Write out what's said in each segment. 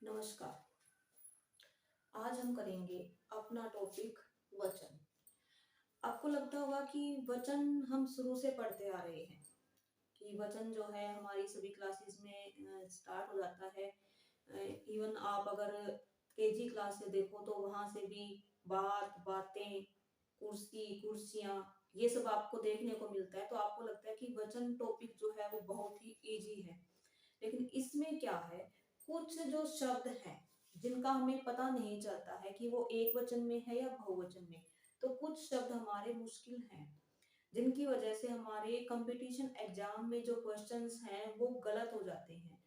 नमस्कार। आज हम करेंगे अपना टॉपिक वचन। आपको लगता होगा कि वचन हम शुरू से पढ़ते आ रहे हैं कि वचन जो है हमारी सभी क्लासेस में स्टार्ट हो जाता है। इवन आप अगर केजी क्लास से देखो तो वहां से भी बात बातें कुर्सी कुर्सियां ये सब आपको देखने को मिलता है। तो आपको लगता है कि वचन टॉपिक जो है वो बहुत ही इजी है, लेकिन इसमें क्या है, कुछ जो शब्द हैं जिनका हमें पता नहीं चलता है कि वो एक वचन में है या बहुवचन में। तो कुछ शब्द हमारे मुश्किल हैं जिनकी वजह से हमारे कंपटीशन एग्जाम में जो क्वेश्चंस हैं वो गलत हो जाते हैं।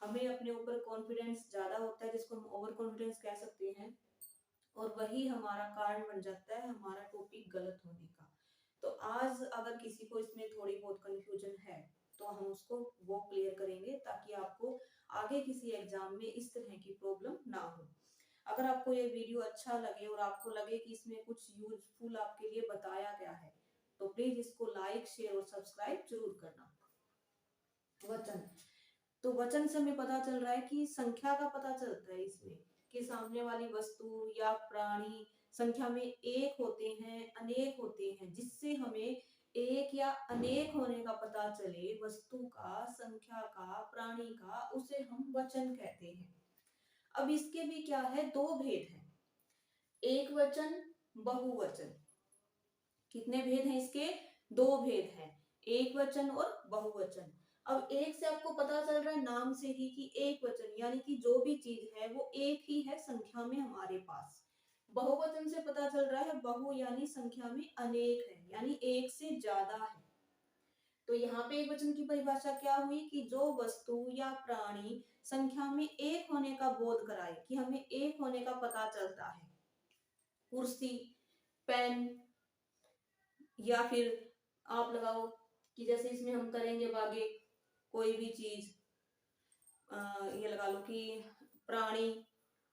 हमें अपने ऊपर कॉन्फिडेंस ज्यादा होता है जिसको हम ओवर कॉन्फिडेंस कह सकते हैं, और वही हमारा कारण बन जाता है हमारा टॉपिक गलत होने का। तो आज अगर किसी को इसमें थोड़ी बहुत कंफ्यूजन है तो हम उसको वो क्लियर करेंगे ताकि आपको आगे किसी एग्जाम में इस तरह की प्रॉब्लम ना हो। अगर आपको ये वीडियो अच्छा लगे और आपको लगे कि इसमें कुछ यूजफुल आपके लिए बताया गया है तो प्लीज इसको लाइक शेयर और सब्सक्राइब जरूर करना। वचन, तो वचन से हमें पता चल रहा है कि संख्या का पता चलता है इसमें कि सामने वाली वस्तु या प्राणी संख्या में एक होते हैं अनेक होते हैं, जिससे हमें एक या अनेक होने का पता चले वस्तु का संख्या का प्राणी का, उसे हम वचन कहते हैं। अब इसके भी क्या है, दो भेद हैं, एक वचन बहुवचन। कितने भेद हैं इसके, दो भेद हैं, एक वचन और बहुवचन। अब एक से आपको पता चल रहा है नाम से ही कि एक वचन यानी कि जो भी चीज है वो एक ही है संख्या में हमारे पास। बहुवचन से पता चल रहा है बहु यानी संख्या में अनेक है यानी एक से ज्यादा है। तो यहाँ पे एक वचन की परिभाषा क्या हुई कि जो वस्तु या प्राणी संख्या में एक होने का बोध कराए, कि हमें एक होने का पता चलता है। कुर्सी, पेन, या फिर आप लगाओ कि जैसे इसमें हम करेंगे आगे कोई भी चीज, ये लगा लो कि प्राणी।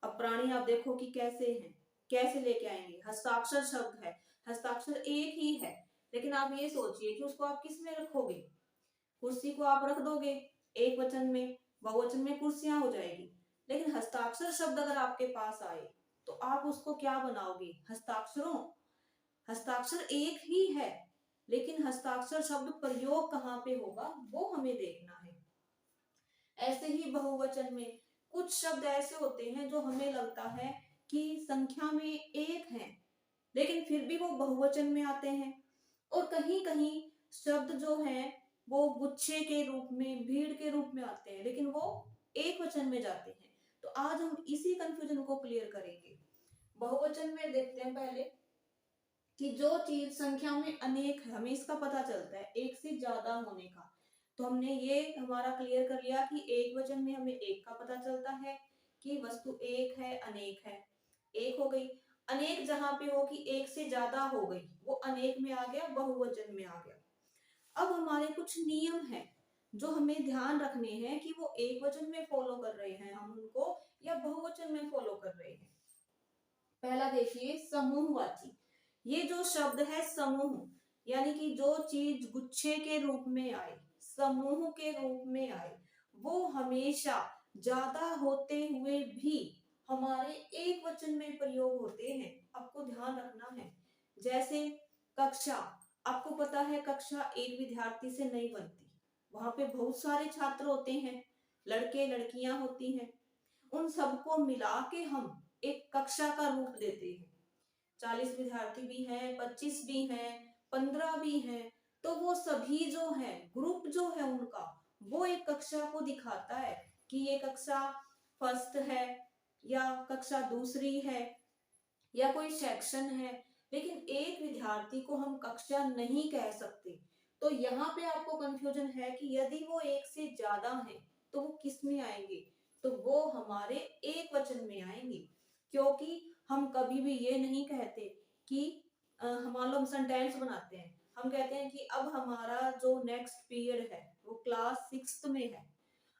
अब प्राणी आप देखो कि कैसे हैं, कैसे लेके आएंगे, हस्ताक्षर शब्द है, हस्ताक्षर एक ही है, लेकिन आप ये सोचिए कि उसको आप किस में रखोगे। कुर्सी को आप रख दोगे एक वचन में, बहुवचन में कुर्सियां हो जाएगी। लेकिन हस्ताक्षर शब्द अगर आपके पास आए तो आप उसको क्या बनाओगे, हस्ताक्षरों। हस्ताक्षर एक ही है लेकिन हस्ताक्षर शब्द प्रयोग कहाँ पे होगा वो हमें देखना है। ऐसे ही बहुवचन में कुछ शब्द ऐसे होते हैं जो हमें लगता है कि संख्या में एक है लेकिन फिर भी वो बहुवचन में आते हैं, और कहीं कहीं शब्द जो हैं वो गुच्छे के रूप में, भीड़ के रूप में आते हैं लेकिन वो एक वचन में जाते हैं। तो आज हम इसी कंफ्यूजन को क्लियर करेंगे। बहुवचन में देखते हैं पहले कि जो चीज संख्या में अनेक है, हमें इसका पता चलता है एक से ज्यादा होने का। तो हमने ये हमारा क्लियर कर लिया कि एक वचन में हमें एक का पता चलता है कि वस्तु एक है अनेक है, एक हो गई। अनेक जहां पे हो कि एक से ज्यादा हो गई वो अनेक में आ गया, बहुवचन में आ गया। अब हमारे कुछ नियम हैं जो हमें ध्यान रखने हैं कि वो एक वचन में फॉलो कर रहे हैं हम उनको या बहुवचन में फॉलो कर रहे हैं। पहला देखिए समूहवाची। ये जो शब्द है समूह, यानी कि जो चीज गुच्छे के रूप में आए, समूह के रूप में आए, वो हमेशा ज्यादा होते हुए भी हमारे एक वचन में प्रयोग होते हैं। आपको ध्यान रखना है। जैसे कक्षा, आपको पता है कक्षा एक विद्यार्थी से नहीं बनती, वहां पे बहुत सारे छात्र होते हैं, लड़के लड़कियां होती हैं, उन सबको मिला के हम एक कक्षा का रूप देते हैं। 40 विद्यार्थी भी हैं, 25 भी हैं, 15 भी हैं, तो वो सभी जो है ग्रुप जो है उनका, वो एक कक्षा को दिखाता है कि ये कक्षा फर्स्ट है या कक्षा दूसरी है या कोई सेक्शन है। लेकिन एक विद्यार्थी को हम कक्षा नहीं कह सकते। तो यहाँ पे आपको कंफ्यूजन है कि यदि वो एक से ज्यादा है तो वो किस में आएंगे, तो वो हमारे एक वचन में आएंगे। क्योंकि हम कभी भी ये नहीं कहते कि मान लो हम सेंटेंस बनाते हैं, हम कहते हैं कि अब हमारा जो नेक्स्ट पीरियड है वो क्लास सिक्स्थ में है।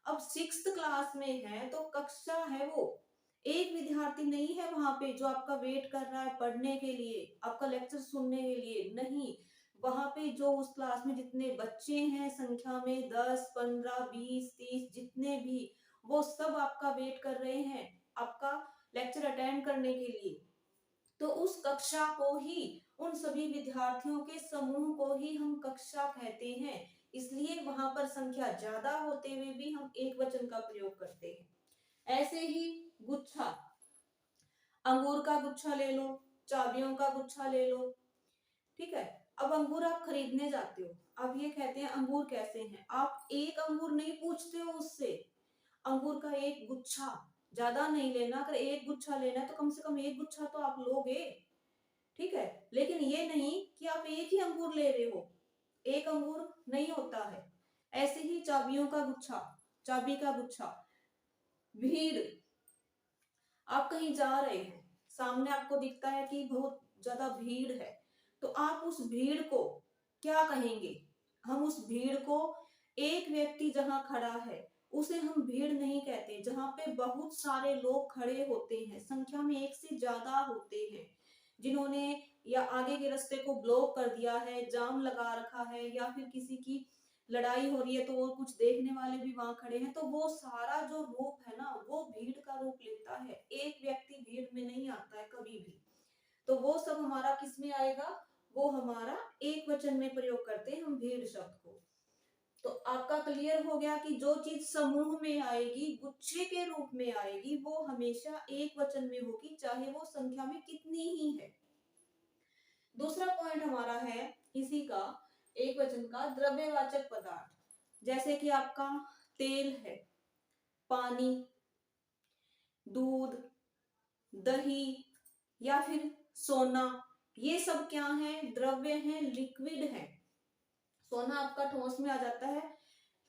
अब सिक्स्थ क्लास में है तो कक्षा है वो, एक विद्यार्थी नहीं है वहां पे जो आपका वेट कर रहा है पढ़ने के लिए, आपका लेक्चर सुनने के लिए नहीं। वहां पे जो उस क्लास में जितने बच्चे हैं संख्या में 10 15 20 30 जितने भी, वो सब आपका वेट कर रहे हैं आपका लेक्चर अटेंड करने के लिए। तो उस कक्षा को ही, उन सभी विद्यार्थियों के समूह को ही हम कक्षा कहते हैं। इसलिए वहां पर संख्या ज्यादा होते हुए भी हम एक वचन का प्रयोग करते हैं। ऐसे ही गुच्छा, अंगूर का गुच्छा ले लो, चाबियों का गुच्छा ले लो, ठीक है। अब अंगूर आप खरीदने जाते हो, आप ये कहते हैं अंगूर कैसे हैं, आप एक अंगूर नहीं पूछते हो उससे, अंगूर का एक गुच्छा, ज्यादा नहीं लेना, अगर एक गुच्छा लेना है तो कम से कम एक गुच्छा तो आप लोगे, ठीक है। लेकिन ये नहीं कि आप एक ही अंगूर ले रहे हो, एक अंगूर नहीं होता है। ऐसे ही चाबियों का गुच्छा, चाबी का गुच्छा, भीड़, आप कहीं जा रहे हैं, सामने आपको दिखता है कि बहुत ज्यादा भीड़ है, तो आप उस भीड़ को क्या कहेंगे, हम उस भीड़ को, एक व्यक्ति जहां खड़ा है उसे हम भीड़ नहीं कहते, जहां पे बहुत सारे लोग खड़े होते हैं, संख्या में एक से ज्यादा होते हैं, जिन्होंने या आगे के रास्ते को ब्लॉक कर दिया है, जाम लगा रखा है, या फिर किसी की लड़ाई हो रही है तो वो कुछ देखने वाले भी वहां खड़े हैं, तो वो सारा जो रूप है ना वो भीड़ का रूप लेता है, एक व्यक्ति भीड़ में नहीं आता है कभी भी। तो वो सब हमारा किस में आएगा, वो हमारा एक वचन में प्रयोग करते हैं हम भीड़ शब्द को। तो आपका क्लियर हो गया कि जो चीज समूह में आएगी, गुच्छे के रूप में आएगी, वो हमेशा एक वचन में होगी, चाहे वो संख्या में कितनी ही है। दूसरा पॉइंट हमारा है इसी का, एक वचन का, द्रव्यवाचक पदार्थ, जैसे कि आपका तेल है, पानी, दूध, दही, या फिर सोना, ये सब क्या है, द्रव्य है, लिक्विड है। सोना आपका ठोस में आ जाता है,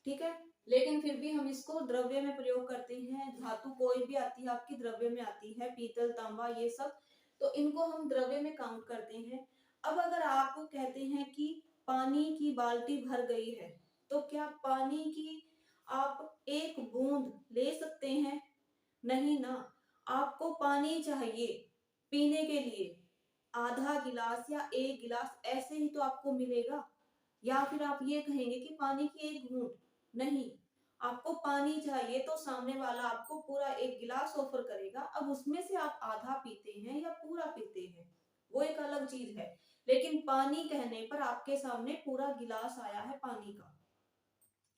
ठीक है, लेकिन फिर भी हम इसको द्रव्य में प्रयोग करते हैं। धातु कोई भी आती है आपकी द्रव्य में आती है, पीतल, तांबा, ये सब, तो इनको हम द्रव्य में काउंट करते हैं। अब अगर आप कहते हैं कि पानी की बाल्टी भर गई है, तो क्या पानी की आप एक बूंद ले सकते हैं, नहीं ना, आपको पानी चाहिए पीने के लिए, आधा गिलास या एक गिलास ऐसे ही तो आपको मिलेगा, या फिर आप ये कहेंगे कि पानी की एक घूंट, नहीं, आपको पानी चाहिए तो सामने वाला आपको पूरा एक गिलास ऑफर करेगा, अब उसमें से आप आधा पीते हैं या पूरा पीते हैं वो एक अलग चीज है, लेकिन पानी कहने पर आपके सामने पूरा गिलास आया है पानी का।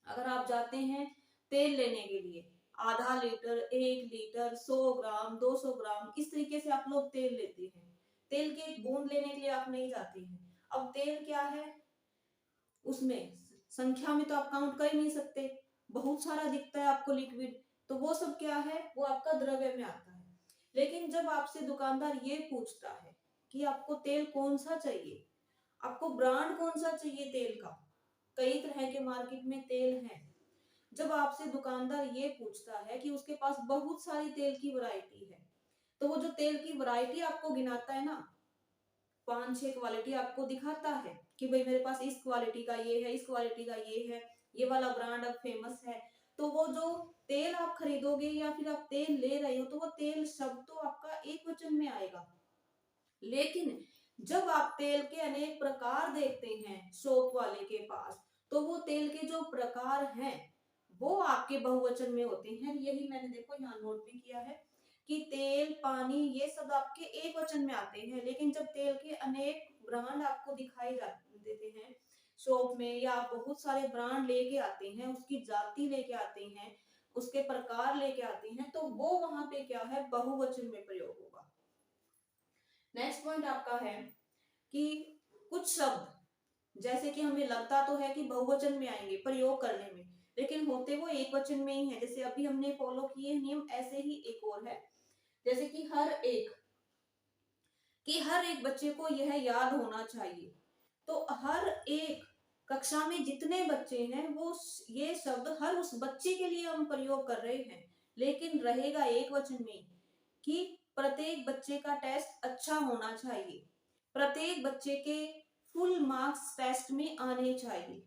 अगर आप जाते हैं तेल लेने के लिए, आधा लीटर, 1 लीटर, 100 ग्राम, 200 ग्राम, इस तरीके से आप लोग तेल लेते हैं, तेल की एक बूंद लेने के लिए आप नहीं जाते हैं। अब तेल क्या है, उसमें संख्या में तो आप काउंट कर ही नहीं सकते, बहुत सारा दिखता है आपको लिक्विड, तो वो सब क्या है, वो आपका द्रव्य में आता है। लेकिन जब आपसे दुकानदार ये पूछता है कि आपको तेल कौन सा चाहिए, आपको ब्रांड कौन सा चाहिए तेल का, कई तरह के मार्केट में तेल हैं, जब आपसे दुकानदार ये पूछता है कि उसके पास बहुत सारी तेल की वैरायटी है, तो वो जो तेल की वैरायटी आपको गिनाता है ना, 5-6 क्वालिटी आपको दिखाता है कि भाई मेरे पास इस क्वालिटी का ये है, इस क्वालिटी का ये है, ये वाला ब्रांड अब फेमस है, तो वो जो तेल आप खरीदोगे या फिर आप तेल ले रहे हो, तो वो तेल शब्द तो आपका एक वचन में आएगा। लेकिन जब आप तेल के अनेक प्रकार देखते हैं शॉप वाले के पास, तो वो तेल के जो प्रकार हैं वो आपके बहुवचन में होते हैं। यही मैंने देखो यहाँ नोट भी किया है कि तेल, पानी, ये सब आपके एक वचन में आते हैं, लेकिन जब तेल के अनेक ब्रांड आपको दिखाई देते हैं शॉप में, या आप बहुत सारे ब्रांड लेके आते हैं, उसकी जाति लेके आते हैं, उसके प्रकार लेके आते हैं, तो वो वहां पे क्या है, बहुवचन में प्रयोग होगा। नेक्स्ट पॉइंट आपका है कि कुछ शब्द जैसे कि हमें लगता तो है कि बहुवचन में आएंगे प्रयोग करने में, लेकिन होते वो एक वचन में ही है। जैसे अभी हमने फॉलो किए नियम, ऐसे ही एक और है, जैसे कि हर एक बच्चे को यह याद होना चाहिए, तो हर एक कक्षा में जितने बच्चे हैं वो ये शब्द हर उस बच्चे के लिए हम प्रयोग कर रहे हैं, लेकिन रहेगा एक वचन में कि प्रत्येक बच्चे का टेस्ट अच्छा होना चाहिए, प्रत्येक बच्चे के फुल मार्क्स टेस्ट में आने चाहिए,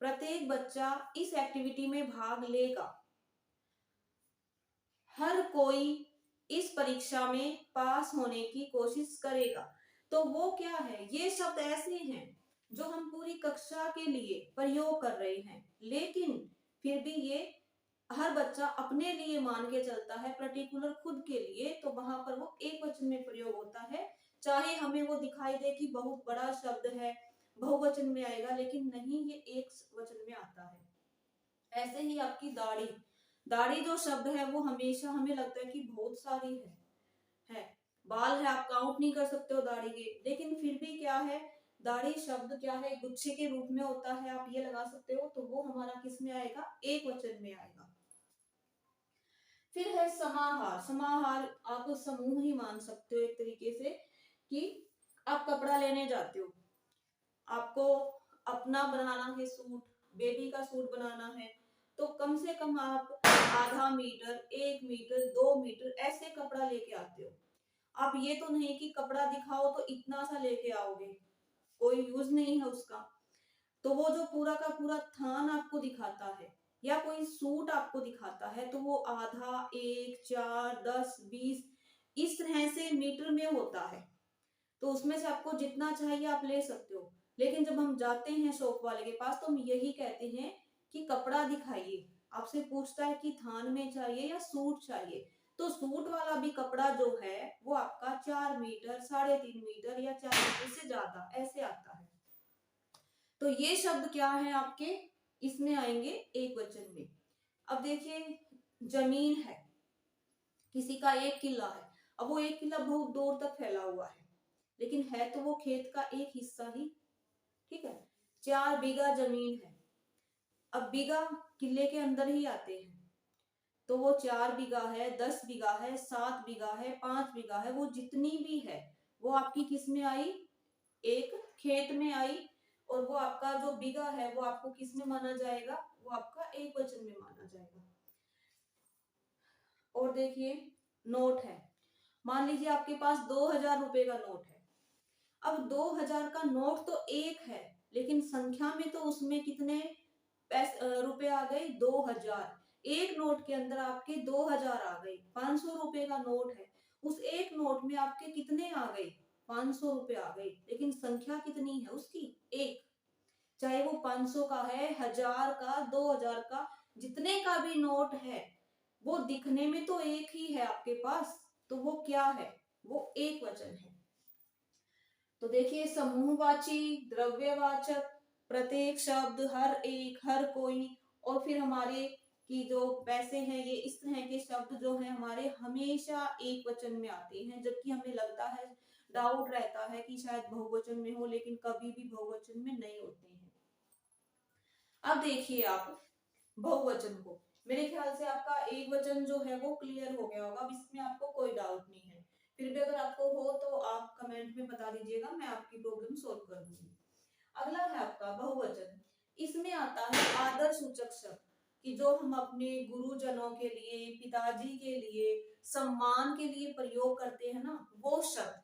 प्रत्येक बच्चा इस एक्टिविटी में भाग लेगा, हर कोई इस परीक्षा में पास होने की कोशिश करेगा। तो वो क्या है, ये शब्द ऐसे हैं जो हम पूरी कक्षा के लिए प्रयोग कर रहे हैं, लेकिन फिर भी ये हर बच्चा अपने लिए मान के चलता है, पर्टिकुलर खुद के लिए, तो वहां पर वो एक वचन में प्रयोग होता है। चाहे हमें वो दिखाई दे कि बहुत बड़ा शब्द है, बहुवचन में आएगा, लेकिन नहीं, ये एक वचन में आता है। ऐसे ही आपकी दाढ़ी, दाढ़ी जो शब्द है वो हमेशा हमें लगता है कि बहुत सारी है, बाल है, आप काउंट नहीं कर सकते हो दाढ़ी के, लेकिन फिर भी क्या है, दाढ़ी शब्द क्या है, गुच्छे के रूप में होता है, आप ये लगा सकते हो, तो वो हमारा किस में आएगा, एक वचन में आएगा। फिर है समाहार। समाहार आप समूह ही मान सकते हो एक तरीके से, कि आप कपड़ा लेने जाते हो, आपको अपना बनाना है सूट, बेबी का सूट बनाना है, तो कम से कम आप आधा मीटर, 1 मीटर, 2 मीटर ऐसे कपड़ा लेके आते हो। आप ये तो नहीं कि कपड़ा दिखाओ तो इतना सा लेके आओगे, कोई यूज नहीं है उसका। तो वो जो पूरा का पूरा थान आपको दिखाता है, या कोई सूट आपको दिखाता है, तो वो आधा, 1, 4, 10, 20 इस तरह से मीटर में होता है। तो उसमें से आपको जितना चाहिए आप ले सकते हो। लेकिन जब हम जाते हैं शॉप वाले के पास, तो हम यही कहते हैं कि कपड़ा दिखाइए। आपसे पूछता है कि थान में चाहिए या सूट चाहिए, तो सूट वाला भी कपड़ा जो है वो आपका 4 मीटर, 3.5 मीटर या 4 मीटर से ज्यादा ऐसे आता है। तो ये शब्द क्या है आपके, इसमें आएंगे एक वचन में। अब देखिए, जमीन है, किसी का एक किला है, अब वो एक किला बहुत दूर तक फैला हुआ है, लेकिन है तो वो खेत का एक हिस्सा ही, ठीक है। 4 बीघा जमीन है, अब बीघा किले के अंदर ही आते हैं, तो वो 4 बीघा है, 10 बीघा है, 7 बीघा है, 5 बीघा है, वो जितनी भी है वो आपकी किस में आई, एक खेत में आई। और वो आपका जो बीघा है वो आपको किस में माना जाएगा, वो आपका एक वचन में माना जाएगा। और देखिए, नोट है, मान लीजिए आपके पास 2000 रुपए का नोट है। अब 2000 का नोट तो एक है, लेकिन संख्या में तो उसमें कितने रुपए आ गए, 2000। एक नोट के अंदर आपके 2000 आ गए। 500 रुपए का नोट है, उस एक नोट में आपके कितने आ गए, 500 रुपए आ गए, लेकिन संख्या कितनी है उसकी, एक। चाहे वो 500 का है, 1000 का, 2000 का, जितने का भी नोट है, वो दिखने में तो एक ही है आपके पास, तो वो क्या है, वो एक वचन है। तो देखिए, समूहवाची, द्रव्यवाचक, प्रत्येक शब्द, हर एक, हर कोई, और फिर हमारे की जो पैसे हैं, ये इस तरह के शब्द जो हैं हमारे हमेशा एक वचन में आते हैं, जबकि हमें लगता है, डाउट रहता है कि शायद बहुवचन में हो, लेकिन कभी भी बहुवचन में नहीं होते हैं। अब देखिए आप बहुवचन को, मेरे ख्याल से आपका एक वचन जो है वो क्लियर हो गया होगा, अब इसमें आपको कोई डाउट नहीं है। फिर भी अगर आपको हो तो आप कमेंट में बता दीजिएगा, मैं आपकी प्रॉब्लम सोल्व कर दूंगी। अगला है आपका बहुवचन, इसमें आता है आदर सूचक शब्द, कि जो हम अपने गुरुजनों के लिए, पिताजी के लिए, सम्मान के लिए प्रयोग करते हैं ना, वो शब्द।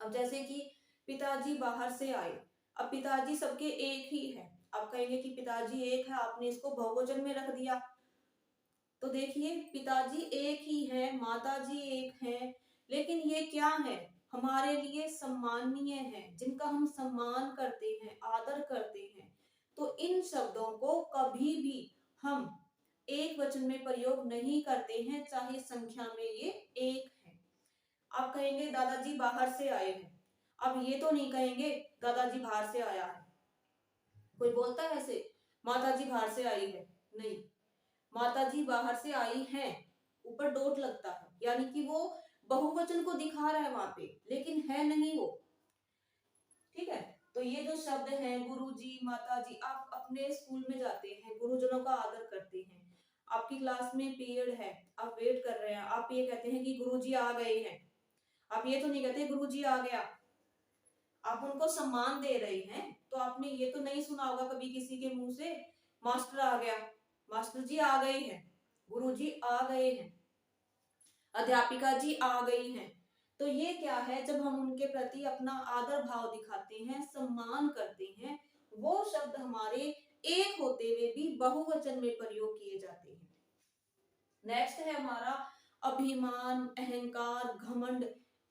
अब जैसे कि पिताजी बाहर से आए, अब पिताजी सबके एक ही है, आप कहेंगे कि पिताजी एक है, आपने इसको बहुवचन में रख दिया। तो देखिए, पिताजी एक ही है, माताजी एक है, लेकिन ये क्या है, हमारे लिए सम्माननीय है, जिनका हम सम्मान करते हैं, आदर करते हैं। तो इन शब्दों को कभी भी हम एक वचन में प्रयोग नहीं करते हैं, चाहे संख्या में ये एक है। आप कहेंगे दादाजी बाहर से आए हैं, अब ये तो नहीं कहेंगे दादाजी बाहर से आया है। कोई बोलता है ऐसे, माताजी बाहर से आई है, नहीं, माताजी बाहर से आई हैं, ऊपर डॉट लगता है, यानी कि वो बहुवचन को दिखा रहा है वहां पे, लेकिन है नहीं वो, ठीक है। तो ये जो शब्द है, गुरुजी, माताजी, आप अपने स्कूल में जाते हैं, गुरुजनों का आदर करते हैं, आपकी क्लास में पीरियड है, आप वेट कर रहे हैं, आप ये कहते हैं कि गुरुजी आ गए हैं, आप ये तो नहीं कहते गुरुजी आ गया, आप उनको सम्मान दे रहे हैं। तो आपने ये तो नहीं सुना होगा कभी किसी के मुंह से, मास्टर आ गया, मास्टर जी आ गए हैं, गुरुजी आ गए हैं, अध्यापिका जी आ गई हैं। तो ये क्या है, जब हम उनके प्रति अपना आदर भाव दिखाते हैं, सम्मान करते हैं, वो शब्द हमारे एक होते हुए भी बहुवचन में प्रयोग किए जाते हैं। नेक्स्ट है हमारा अभिमान, अहंकार, घमंड।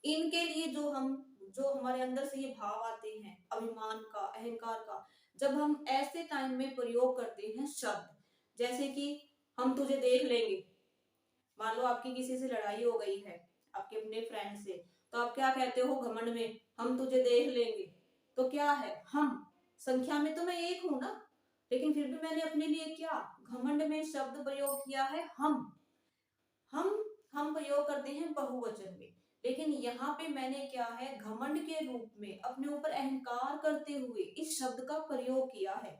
इनके लिए जो हमारे अंदर से ये भाव आते हैं, अभिमान का, अहंकार का, जब हम ऐसे टाइम में प्रयोग करते हैं शब्द, जैसे कि हम तुझे देख लेंगे। मान लो आपकी किसी से लड़ाई हो गई है, आपके अपने फ्रेंड से, तो आप क्या कहते हो घमंड में, हम तुझे देख लेंगे। तो क्या है, हम, संख्या में तो मैं एक हूं ना, लेकिन फिर भी मैंने अपने लिए क्या, घमंड में शब्द प्रयोग किया है हम हम प्रयोग करते हैं बहुवचन में, लेकिन यहाँ पे मैंने क्या है, घमंड के रूप में अपने ऊपर अहंकार करते हुए इस शब्द का प्रयोग किया है।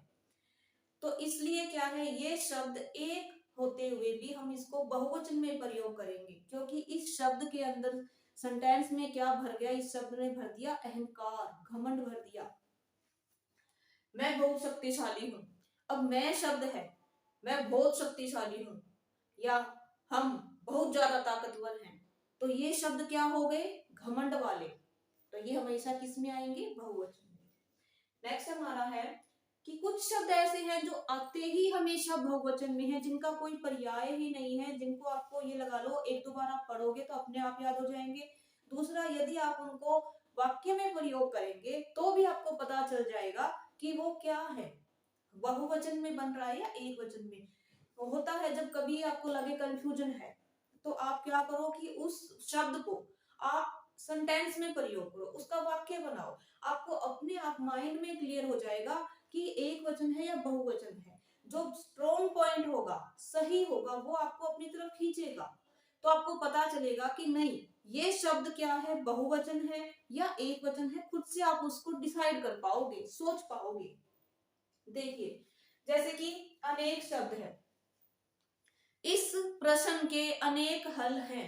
तो इसलिए क्या है, ये शब्द एक होते हुए भी हम इसको बहुवचन में प्रयोग करेंगे, क्योंकि इस शब्द के अंदर सेंटेंस में क्या भर गया, इस शब्द ने भर दिया अहंकार, घमंड भर दिया। मैं बहुत शक्तिशाली हूं, अब मैं शब्द है, मैं बहुत शक्तिशाली हूं, या हम बहुत ज्यादा ताकतवर हैं, तो ये शब्द क्या हो गए, घमंड वाले। तो ये हमेशा किस में आएंगे, बहुवचन में। नेक्स्ट हमारा है कि कुछ शब्द ऐसे हैं जो आते ही हमेशा बहुवचन में है, जिनका कोई पर्याय ही नहीं है, जिनको आपको ये लगा लो एक दो बार आप पढ़ोगे तो अपने आप याद हो जाएंगे। दूसरा, यदि आप उनको वाक्य में प्रयोग करेंगे तो भी आपको पता चल जाएगा कि वो क्या है, बहुवचन में बन रहा है या एक वचन में। तो होता है जब कभी आपको लगे कंफ्यूजन है, तो आप क्या करो कि उस शब्द को आप सेंटेंस में प्रयोग करो, उसका वाक्य बनाओ, आपको अपने आप माइंड में क्लियर हो जाएगा कि एक वचन है या बहुवचन है। जो स्ट्रॉन्ग पॉइंट होगा, सही होगा, वो आपको अपनी तरफ खींचेगा, तो आपको पता चलेगा कि नहीं ये शब्द क्या है, बहुवचन है या एक वचन है, खुद से आप उसको डिसाइड कर पाओगे, सोच पाओगे। देखिए, जैसे कि अनेक शब्द है, इस प्रश्न के अनेक हल हैं।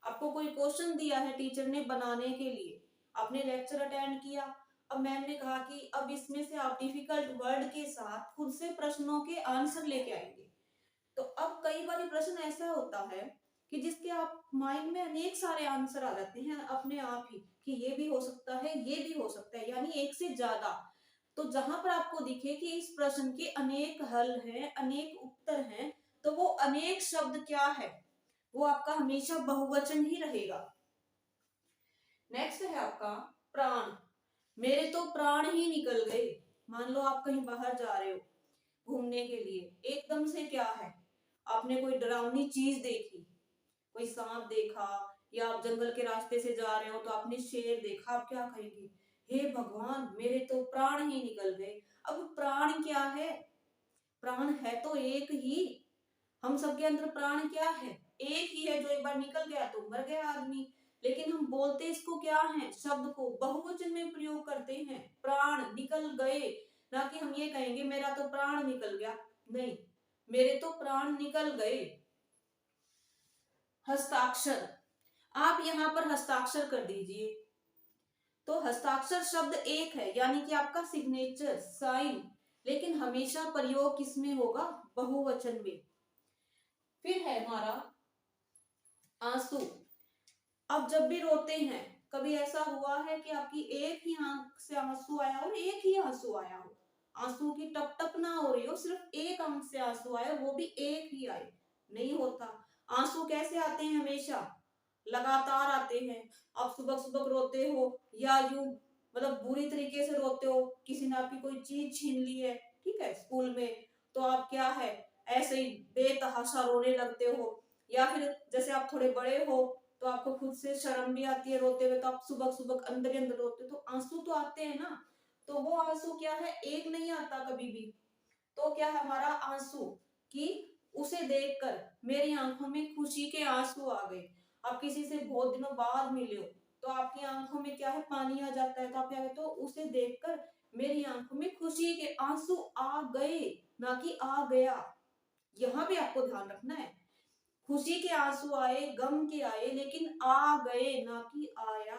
आपको कोई क्वेश्चन दिया है टीचर ने बनाने के लिए, आपने लेक्चर अटेंड किया, अब मैम ने कहा कि अब इसमें से आप डिफिकल्ट वर्ड के साथ खुद से प्रश्नों के आंसर लेके आएंगे। तो अब कई बार प्रश्न ऐसा होता है कि जिसके आप माइंड में अनेक सारे आंसर आ जाते हैं अपने आप ही, कि ये भी हो सकता है, ये भी हो सकता है, यानी एक से ज्यादा। तो जहां पर आपको दिखे कि इस प्रश्न के अनेक हल हैं, अनेक उत्तर हैं, तो वो अनेक शब्द क्या है, वो आपका हमेशा बहुवचन ही रहेगा। नेक्स्ट है आपका प्राण। मेरे तो प्राण ही निकल गए। मान लो आप कहीं बाहर जा रहे हो घूमने के लिए, एकदम से क्या है, आपने कोई डरावनी चीज देखी, कोई सांप देखा, या आप जंगल के रास्ते से जा रहे हो तो आपने शेर देखा, आप क्या कहेंगे, हे भगवान मेरे तो प्राण ही निकल गए। अब प्राण क्या है, प्राण है तो एक ही, हम सबके अंदर प्राण क्या है, एक ही है, जो एक बार निकल गया तो मर गया आदमी। लेकिन हम बोलते इसको क्या है, शब्द को बहुवचन में प्रयोग करते हैं, प्राण निकल गए, ना कि हम ये कहेंगे मेरा तो प्राण निकल गया, नहीं, मेरे तो प्राण निकल गए। हस्ताक्षर, आप यहाँ पर हस्ताक्षर कर दीजिए, तो हस्ताक्षर शब्द एक है, यानी कि आपका सिग्नेचर, साइन, लेकिन हमेशा प्रयोग किसमें होगा, बहुवचन में। फिर है हमारा आंसू। अब जब भी रोते हैं, कभी ऐसा हुआ है कि आपकी एक ही आंख से आंसू आया हो, एक ही आंसू आया हो, आंसू की टप टप ना हो रही हो, सिर्फ एक आंख से आंसू आए, वो भी एक ही आए, नहीं होता। आंसू कैसे आते हैं, हमेशा लगातार आते हैं। आप सुबह सुबह रोते हो, या यूं मतलब बुरी तरीके से रोते हो, किसी ने आपकी कोई चीज छीन ली है, ठीक है, स्कूल में, तो आप क्या है, ऐसे ही बेतहाशा रोने लगते हो। या फिर जैसे आप थोड़े बड़े हो तो आपको खुद से शर्म भी आती है रोते हुए, तो आप सुबह सुबह अंदर ही अंदर रोते हो, तो आंसू तो आते हैं ना। तो वो आंसू क्या है, एक नहीं आता कभी भी। तो क्या है हमारा आंसू, कि उसे देखकर मेरी आंखों में खुशी के आंसू आ गए। आप किसी से बहुत दिनों बाद मिले हो, तो आपकी आंखों में क्या है, पानी आ जाता है, तो आप क्या कहते हो, उसे देखकर मेरी आंखों में खुशी के आंसू आ गए, ना कि आ गया। यहाँ पे आपको ध्यान रखना है, खुशी के आंसू आए, गम के आए, लेकिन आ गए, ना कि आया।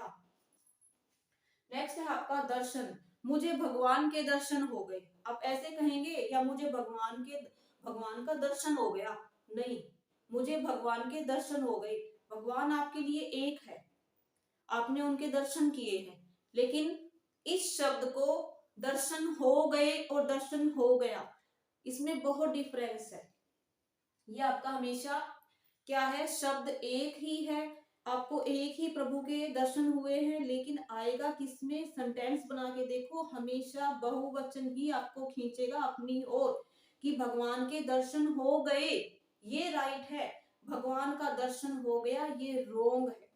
नेक्स्ट है आपका दर्शन। मुझे भगवान के दर्शन हो गए। आप ऐसे कहेंगे, या मुझे भगवान का दर्शन हो गया, नहीं, मुझे भगवान के दर्शन हो गए। भगवान आपके लिए एक है, आपने उनके दर्शन किए हैं, लेकिन इस शब्द को दर्शन हो गए और दर्शन हो गया, इसमें बहुत डिफरेंस है। ये आपका हमेशा क्या है, शब्द एक ही है, आपको एक ही प्रभु के दर्शन हुए हैं, लेकिन आएगा किसमें, सेंटेंस बना के देखो, हमेशा बहुवचन ही आपको खींचेगा अपनी ओर, कि भगवान के दर्शन हो गए, ये राइट है, भगवान का दर्शन हो गया, ये रोंग है।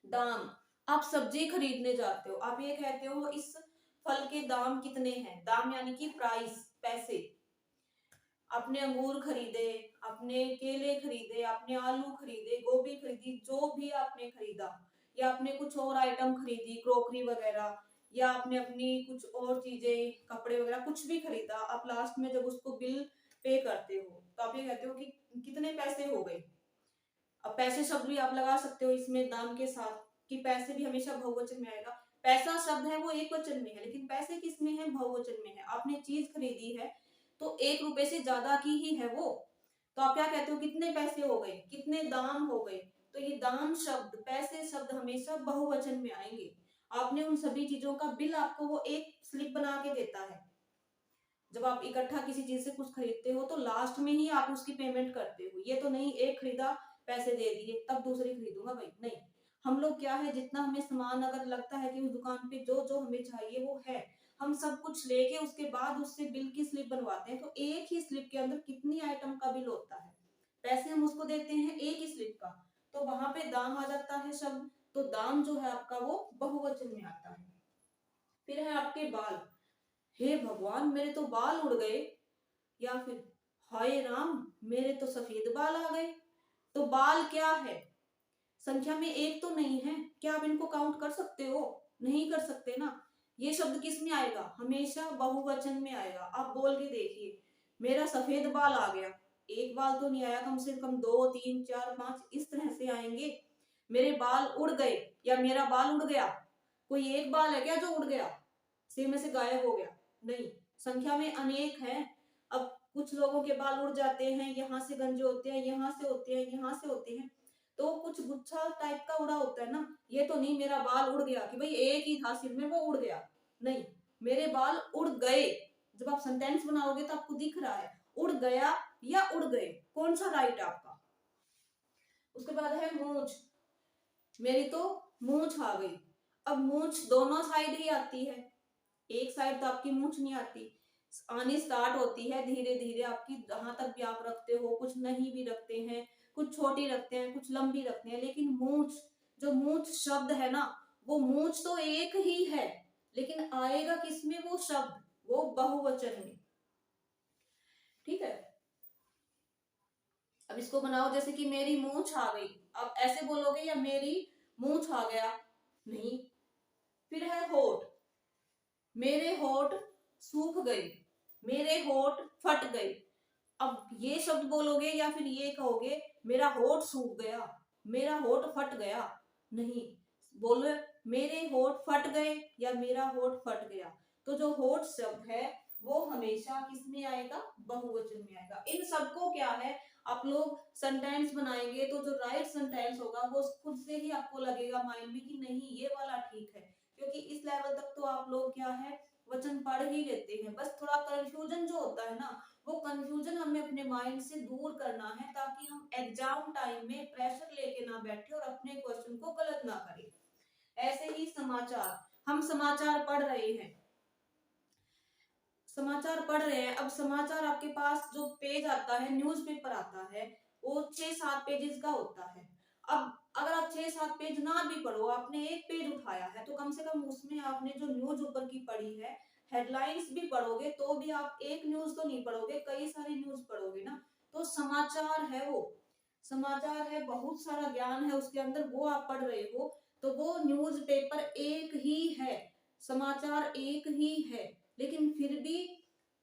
दाम, आप सब्जी खरीदने जाते हो, आप ये कहते हो इस फल के दाम कितने हैं, दाम यानी कि प्राइस, पैसे। आपने अंगूर खरीदे, आपने केले खरीदे, आपने आलू खरीदे, गोभी खरीदी, जो भी आपने खरीदा, या आपने कुछ और आइटम खरीदी, क्रोकरी वगैरह, या आपने अपनी कुछ और चीजें, कपड़े वगैरह कुछ भी खरीदा, आप लास्ट में जब उसको बिल पे करते हो तो आप ये कहते हो कि कितने पैसे हो गए। अब पैसे शब्द भी आप लगा सकते हो इसमें दाम के साथ, कि पैसे भी हमेशा बहुवचन में आएगा। पैसा शब्द है वो एक वचन में है, लेकिन पैसे किस में है, बहुवचन में है। आपने चीज खरीदी है तो 1 रुपए से ज्यादा की ही है वो, तो आप क्या कहते हो, कितने पैसे हो गए, कितने दाम हो गए। तो ये दाम शब्द, पैसे शब्द हमेशा बहुवचन में आएंगे। आपने उन सभी चीजों का बिल आपको वो एक स्लिप बना के देता है। जब आप इकट्ठा किसी चीज से कुछ खरीदते हो तो लास्ट में ही आप उसकी पेमेंट करते हो। ये तो नहीं एक खरीदा पैसे दे दिए तब दूसरी खरीदूंगा, भाई नहीं। हम लोग क्या है, जितना हमें सामान अगर लगता है कि उस दुकान पे जो जो हमें चाहिए वो है, हम सब कुछ लेके उसके बाद उससे बिल की स्लिप बनवाते हैं। तो एक ही स्लिप के अंदर कितनी आइटम का बिल होता है, पैसे हम उसको देते हैं एक ही स्लिप का, तो वहां पे दाम आ जाता है शब्द। तो दाम जो है आपका वो बहुवचन में आता है। फिर है आपके बाल, हे भगवान मेरे तो बाल उड़ गए, या फिर हाय राम मेरे तो सफेद बाल आ गए। तो बाल क्या है, संख्या में एक तो नहीं है, क्या आप इनको काउंट कर सकते हो, नहीं कर सकते ना। ये शब्द किस में आएगा, हमेशा बहुवचन में आएगा। आप बोल के देखिए, मेरा सफेद बाल आ गया, एक बाल तो नहीं आया, कम से कम 2 3 4 5 इस तरह से आएंगे। मेरे बाल उड़ गए या मेरा बाल उड़ गया, कोई एक बाल है क्या जो उड़ गया, सिर में से गायब हो गया, नहीं, संख्या में अनेक है। अब कुछ लोगों के बाल उड़ जाते हैं, यहाँ से गंजे होते हैं, यहाँ से होते हैं, यहाँ से होते हैं, तो कुछ गुच्छा टाइप का उड़ा होता है ना। ये तो नहीं मेरा बाल उड़ गया कि भाई एक ही था सिर में वो उड़ गया, नहीं, मेरे बाल उड़ गए। जब आप सेंटेंस बनाओगे तो आपको दिख रहा है उड़ गया या उड़ गए, कौन सा राइट आपका। उसके बाद है मूंछ, मेरी तो मूंछ आ गई। अब मूंछ दोनों साइड ही आती है, एक साइड तो आपकी मूंछ नहीं आती, आनी स्टार्ट होती है धीरे धीरे आपकी, जहां तक भी आप रखते हो, कुछ नहीं भी रखते हैं, कुछ छोटी रखते हैं, कुछ लंबी रखते हैं, लेकिन मूंछ, जो मूंछ शब्द है ना, वो मूंछ तो एक ही है, लेकिन आएगा किसमें वो शब्द, वो बहुवचन में। ठीक है, अब इसको बनाओ, जैसे कि मेरी मूंछ आ गई, आप ऐसे बोलोगे या मेरी मूंछ आ गया, नहीं। फिर है होठ, मेरे होठ सूख गए, मेरे होठ फट गए। अब ये शब्द बोलोगे या फिर ये कहोगे मेरा होठ सूख गया, मेरा होठ फट गया, नहीं, बोलो मेरे होठ फट गए या मेरा होठ फट गया। तो जो होठ शब्द है वो हमेशा किस में आएगा, बहुवचन में आएगा। इन सबको क्या है, आप लोग सेंटेंस बनाएंगे तो जो राइट सेंटेंस होगा वो खुद से ही आपको लगेगा माइंड में कि नहीं ये वाला ठीक है, क्योंकि इस लेवल तक तो आप लोग क्या है, वचन पढ़ ही लेते हैं। बस थोड़ा कंफ्यूजन जो होता है ना, वो कंफ्यूजन हमें अपने माइंड से दूर करना है, ताकि हम एग्जाम टाइम में प्रेशर लेके ना बैठे और अपने क्वेश्चन को गलत ना करें। ऐसे ही समाचार, हम समाचार पढ़ रहे हैं, समाचार पढ़ रहे हैं, अब समाचार आपके पास जो पेज आता है, न्यूज़पेपर आता है, वो 6-7 पेजेस का होता है। अब अगर आप 6-7 पेज ना भी पढ़ो, आपने एक पेज उठाया है, तो कम से कम उसमें आपने जो न्यूज ऊपर की पढ़ी है, हेडलाइंस भी पढ़ोगे तो भी आप एक न्यूज तो नहीं पढ़ोगे, कई सारी न्यूज पढ़ोगे ना। तो समाचार है वो, समाचार है, बहुत सारा ज्ञान है उसके अंदर, वो आप पढ़ रहे हो, तो वो न्यूज़पेपर एक ही है, समाचार एक ही है, लेकिन फिर भी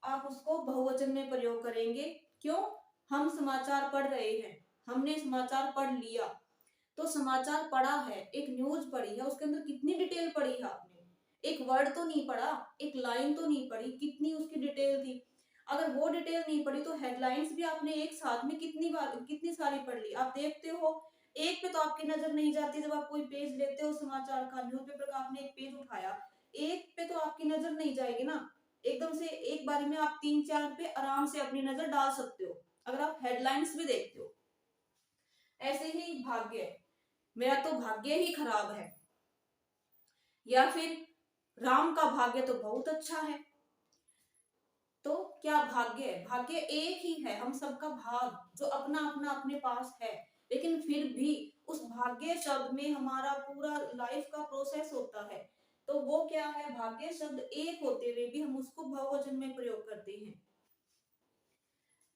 आप उसको बहुवचन में प्रयोग करेंगे। क्यों, हम समाचार पढ़ रहे हैं, हमने समाचार पढ़ लिया, तो समाचार पढ़ा है, एक न्यूज पढ़ी है, उसके अंदर कितनी डिटेल पढ़ी है आपने, एक वर्ड तो नहीं पढ़ा, एक लाइन तो नहीं पढ़ी, कितनी उसकी डिटेल थी। अगर वो डिटेल नहीं पढ़ी तो हेडलाइंस भी आपने एक साथ में कितनी बार, कितनी सारी पढ़ ली। आप देखते हो एक पे तो आपकी नजर नहीं जाती, जब आप कोई पेज लेते हो समाचार का, न्यूज़पेपर का, आपने एक पेज उठाया, एक पे तो आपकी नजर नहीं जाएगी ना, एकदम से एक बार में आप 3-4 पे आराम से अपनी नजर डाल सकते हो, अगर आप हेडलाइंस भी देखते हो। ऐसे ही भाग्य, मेरा तो भाग्य ही खराब है, या फिर राम का भाग्य तो बहुत अच्छा है। तो क्या भाग्य, भाग्य एक ही है, हम सबका भाग जो अपना अपना अपने पास है, लेकिन फिर भी उस भाग्य शब्द में हमारा पूरा लाइफ का प्रोसेस होता है। तो वो क्या है, भाग्य शब्द एक होते हुए भी हम उसको बहुवचन में प्रयोग करते हैं।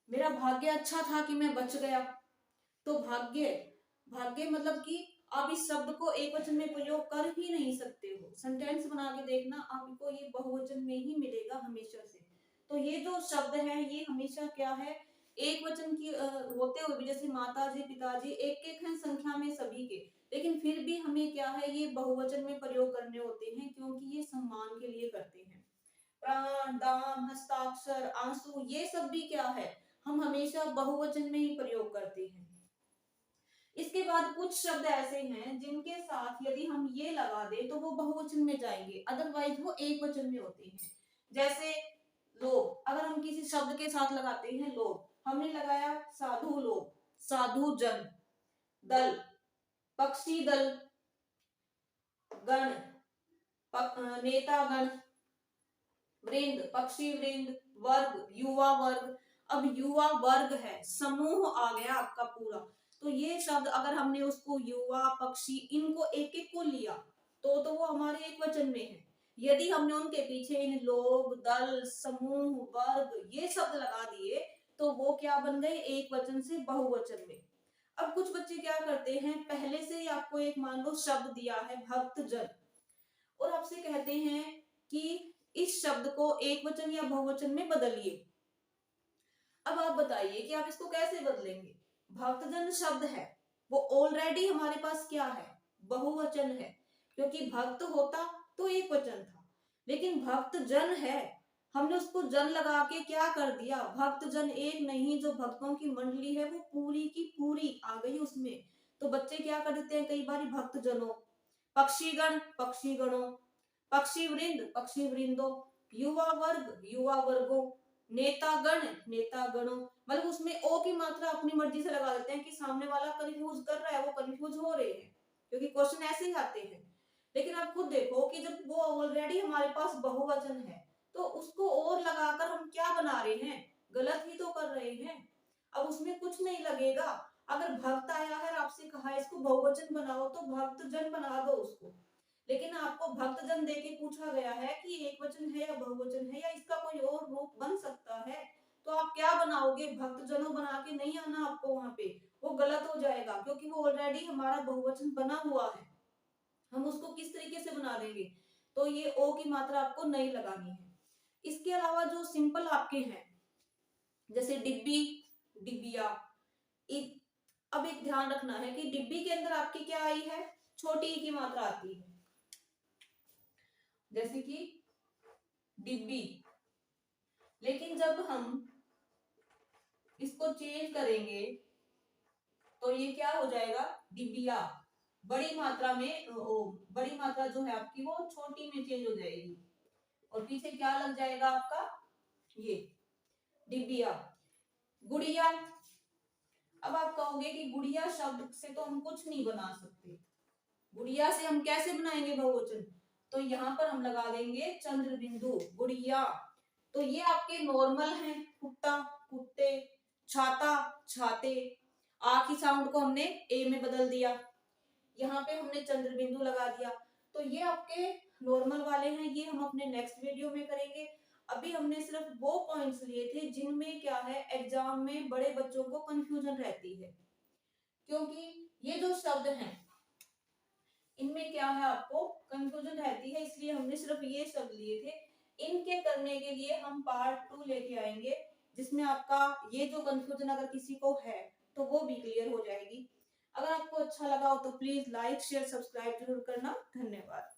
मेरा भाग्य अच्छा था कि मैं बच गया। तो भाग्य, भाग्य मतलब कि आप इस शब्द को एक वचन में प्रयोग कर ही नहीं सकते हो। सेंटेंस बना के देखना, आपको ये बहुवचन में ही मिलेगा हमेशा से। तो ये जो शब्द है ये हमेशा क्या है, एक वचन की होते हुए भी, जैसे माताजी पिताजी एक एक हैं संख्या में सभी के, लेकिन फिर भी हमें क्या है ये बहुवचन में प्रयोग करने होते हैं, क्योंकि ये सम्मान के लिए करते हैं। प्राण, दान, हस्ताक्षर, आंसू, ये सब भी क्या है, हम हमेशा बहुवचन में ही प्रयोग करते हैं। इसके बाद कुछ शब्द ऐसे हैं जिनके साथ यदि हम ये लगा दें तो वो बहुवचन में जाएंगे, अदरवाइज वो एक वचन में होते हैं। जैसे लोग, अगर हम किसी शब्द के साथ लगाते हैं लोग, हमने लगाया साधु लोग, साधु जन, दल, पक्षी दल, गण, नेता गण, वृंद, पक्षी वृंद, वर्ग, युवा वर्ग। अब युवा वर्ग है, समूह आ गया आपका पूरा। तो ये शब्द अगर हमने उसको युवा पक्षी इनको एक एक को लिया तो वो हमारे एक वचन में है। यदि हमने उनके पीछे इन लोग, दल, समूह, वर्ग ये शब्द लगा दिए तो वो क्या बन गए, एक वचन से बहुवचन में। अब कुछ बच्चे क्या करते हैं, पहले से ही आपको एक मान लो शब्द दिया है भक्त जन, और आपसे कहते हैं कि इस शब्द को एक वचन या बहुवचन में बदलिए। अब आप बताइए कि आप इसको कैसे बदलेंगे। भक्तजन शब्द है, वो ऑलरेडी हमारे पास क्या है, बहुवचन है, क्योंकि भक्त होता तो एक वचन था, लेकिन भक्त जन है, हमने उसको जन लगा के क्या कर दिया, भक्त जन एक नहीं, जो भक्तों की मंडली है वो पूरी की पूरी आ गई उसमें। तो बच्चे क्या कर देते हैं कई बार, भक्त जनों, पक्षीगण, पक्षी गणों, पक्षी वृंद, पक्षी वृंदों, युवा वर्ग, युवा वर्गों, नेतागण, नेतागणों। मतलब उसमें ओ की मात्रा अपनी मर्जी से लगा देते हैं कि सामने वाला कंफ्यूज कर रहा है, वो कंफ्यूज हो रहे हैं, क्योंकि क्वेश्चन ऐसे ही आते हैं। लेकिन आप खुद देखो कि जब वो ऑलरेडी हमारे पास बहुवचन है तो उसको और लगाकर हम क्या बना रहे हैं, गलत ही तो कर रहे हैं। अब उसमें कुछ नहीं लगेगा। अगर भक्त आया है और आपसे कहा इसको बहुवचन बनाओ तो भक्त जन बना दो उसको, लेकिन आपको भक्तजन देके पूछा गया है कि एक वचन है या बहुवचन है या इसका कोई और रूप बन सकता है, तो आप क्या बनाओगे, भक्तजनों बना के नहीं आना आपको वहां पे, वो गलत हो जाएगा, क्योंकि वो ऑलरेडी हमारा बहुवचन बना हुआ है। हम उसको किस तरीके से बना देंगे, तो ये ओ की मात्रा आपको नहीं लगानी है। इसके अलावा जो सिंपल आपके हैं, जैसे डिब्बी, डिबिया, अब एक ध्यान रखना है कि डिब्बी के अंदर आपकी क्या आई है, छोटी ई की मात्रा आती है, जैसे कि डिब्बी। लेकिन जब हम इसको चेंज करेंगे तो ये क्या हो जाएगा, डिबिया। बड़ी मात्रा में बड़ी मात्रा जो है आपकी वो छोटी में चेंज हो जाएगी, और पीछे क्या लग जाएगा आपका, ये डिबिया। गुड़िया, अब आप कहोगे कि गुड़िया शब्द से तो हम कुछ नहीं बना सकते, गुड़िया से हम कैसे बनाएंगे बहुवचन, तो यहाँ पर हम लगा देंगे चंद्र बिंदु, गुड़िया। तो ये आपके नॉर्मल हैं, कुत्ता, कुत्ते, छाता, छाते। आ की साउंड को हमने ए में बदल दिया, यहाँ पे हमने चंद्र बिंदु लगा दिया। तो ये आपके नॉर्मल वाले हैं, ये हम अपने नेक्स्ट वीडियो में करेंगे। अभी हमने सिर्फ वो पॉइंट्स लिए थे जिनमें क्या है एग्जाम में बड़े बच्चों को कंफ्यूजन रहती है, क्योंकि ये जो शब्द हैं इनमें क्या है आपको कंफ्यूजन रहती है, इसलिए हमने सिर्फ ये शब्द लिए थे। इनके करने के लिए हम पार्ट 2 लेके आएंगे, जिसमें आपका ये जो कंफ्यूजन अगर किसी को है तो वो भी क्लियर हो जाएगी। अगर आपको अच्छा लगा हो तो प्लीज लाइक शेयर सब्सक्राइब जरूर करना। धन्यवाद।